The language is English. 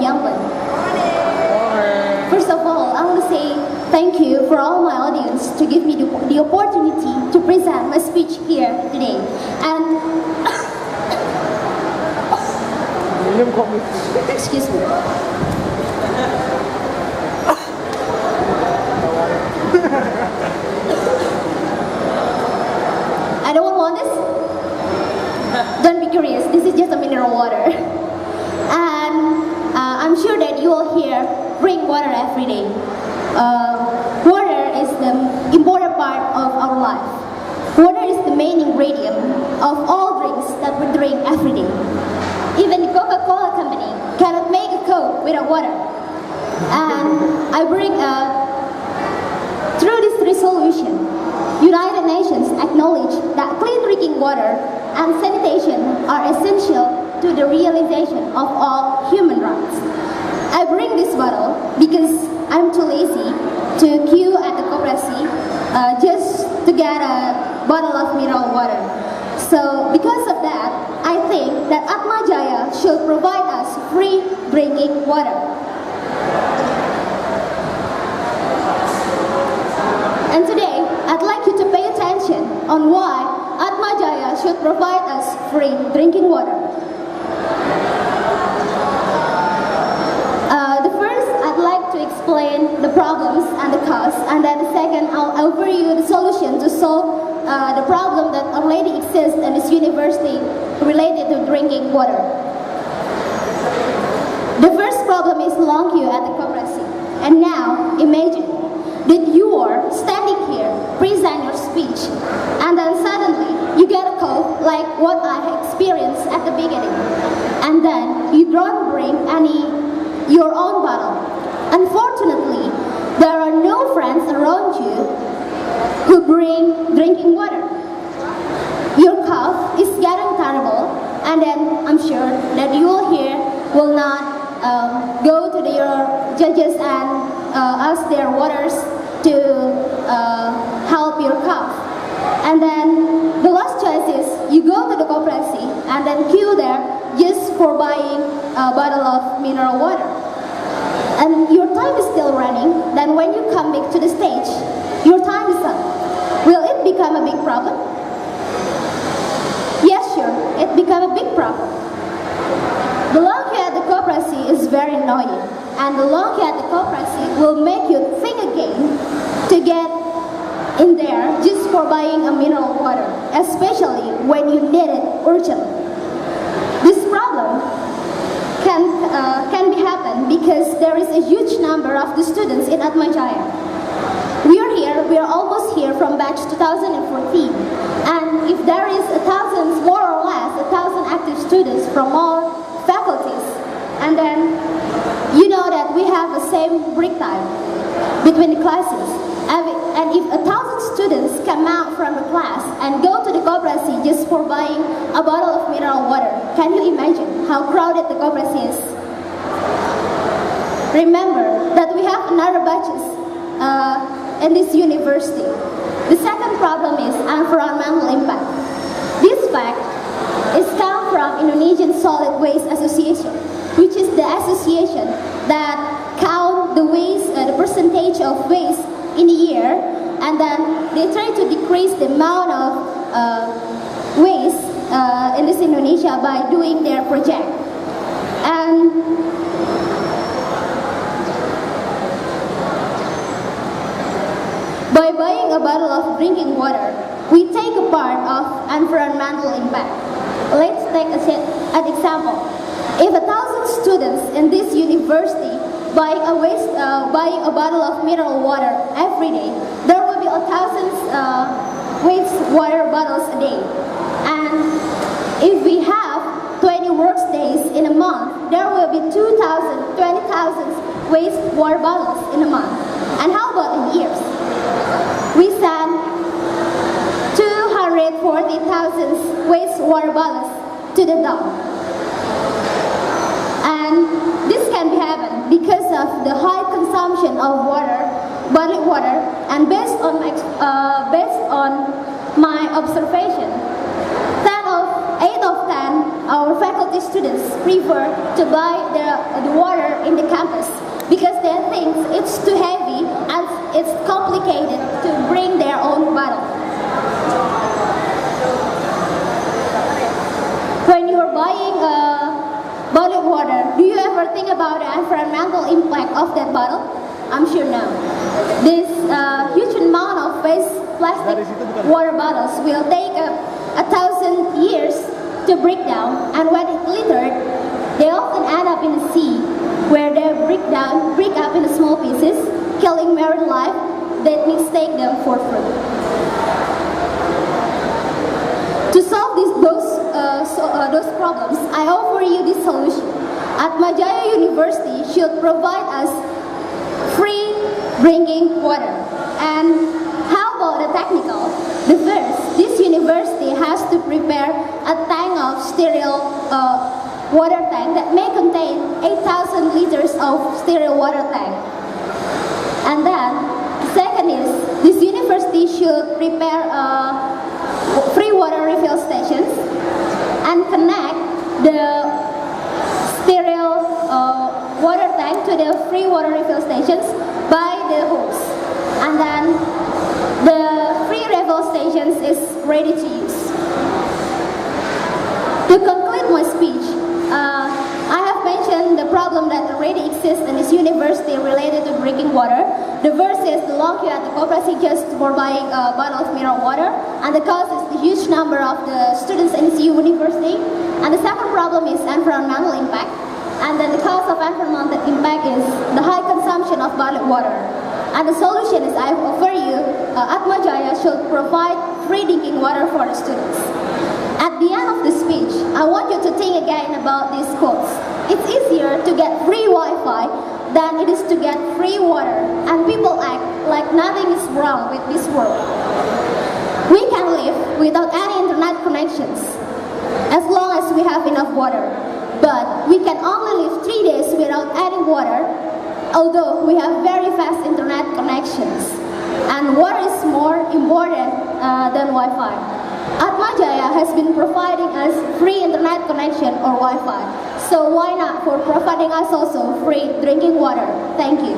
Youngman. First of all, I want to say thank you for all my audience to give me the opportunity to present my speech here today. And excuse me. Anyone want this? Don't be curious, this is just a mineral water. And I'm sure that you all here drink water every day. Water is the important part of our life. Water is the main ingredient of all drinks that we drink every day. Even the Coca-Cola company cannot make a Coke without water. And I bring through this resolution, United Nations acknowledge that clean drinking water and sanitation are essential to the realization of all human rights. I bring this bottle because I'm too lazy to queue at the cooperative just to get a bottle of mineral water. So because of that, I think that Atma Jaya should provide us free drinking water. And today, I'd like you to pay attention on why Atma Jaya should provide us free drinking water. The first, I'd like to explain the problems and the cause, and then the second, I'll offer you the solution to solve the problem that already exists in this university related to drinking water. The first problem is long queue at the cooperative. And now, imagine that you are standing here, present your speech, and then suddenly you get a cold like what I experienced at the beginning. And then you don't bring your own bottle. Unfortunately, there are no friends around you who bring drinking water. Your cough is getting terrible, and then I'm sure that you all here will not go to your judges and ask their waters to help your cough. And then the last choice is you go to the cooperative and then queue there just for buying a bottle of mineral water. And your time is still running, then when you come back to the stage, your time is up. Will it become a big problem? Yes, sure, it become a big problem. The long queue at the cooperative is very annoying, and the long queue at the cooperative will make you think again to get in there just for buying a mineral water, especially when you need it urgently. This problem can be happen because there is a huge number of the students in Atma Jaya. We are almost here from batch 2014, and if there is 1,000, more or less 1,000 active students from all faculties, and then you know that we have the same break time between the classes. And if 1,000 students come out from the class and go to the cooperative just for buying a bottle of mineral water, can you imagine how crowded the cooperative is? Remember that we have another batches in this university. The second problem is environmental impact. This fact is come from Indonesian Solid Waste Association, which is the association that count the waste, the percentage of waste in a year, and then they try to decrease the amount of waste in this Indonesia by doing their project. And by buying a bottle of drinking water, we take a part of environmental impact. Let's take an example. If 1,000 students in this university buying a bottle of mineral water every day, there will be 1,000 waste water bottles a day. And if we have 20 work days in a month, there will be 20,000 waste water bottles in a month. And how about in years? We send 240,000 waste water bottles to the dump. And this can be happened because of the high consumption of water, bottled water, and based on my observation, 8 of 10 our faculty students prefer to buy the water it's too heavy and it's complicated to bring their own bottle. When you are buying bottled water, do you ever think about the environmental impact of that bottle? I'm sure no. This huge amount of waste plastic water bottles will take 1,000 years to break down, and when it littered, they often end up in the sea, where they break up into small pieces, killing marine life that mistake them for food. To solve those problems, I offer you this solution. Atmajaya University should provide us free drinking water. And how about the technical? The first, this university has to prepare a tank of sterile water tank that may contain 8,000 liters of sterile water tank. And then, second is, this university should prepare free water refill stations and connect the sterile water tank to the free water refill stations by the hose. And then the free refill stations is ready to use. To conclude my speech, I have mentioned the problem that already exists in this university related to drinking water. The first is the long queue at the cooperative just for buying a bottle of mineral water, and the cause is the huge number of the students in this university. And the second problem is environmental impact. And then the cause of environmental impact is the high consumption of bottled water. And the solution is I offer you, Atmajaya should provide free drinking water for the students. At the end of the speech, I want you to think again about these quotes. It's easier to get free Wi-Fi than it is to get free water, and people act like nothing is wrong with this world. We can live without any internet connections as long as we have enough water, but we can only live 3 days without any water, although we have very fast internet connections. And water is more important than Wi-Fi. Atmajaya has been providing us free internet connection or Wi-Fi. So why not for providing us also free drinking water? Thank you.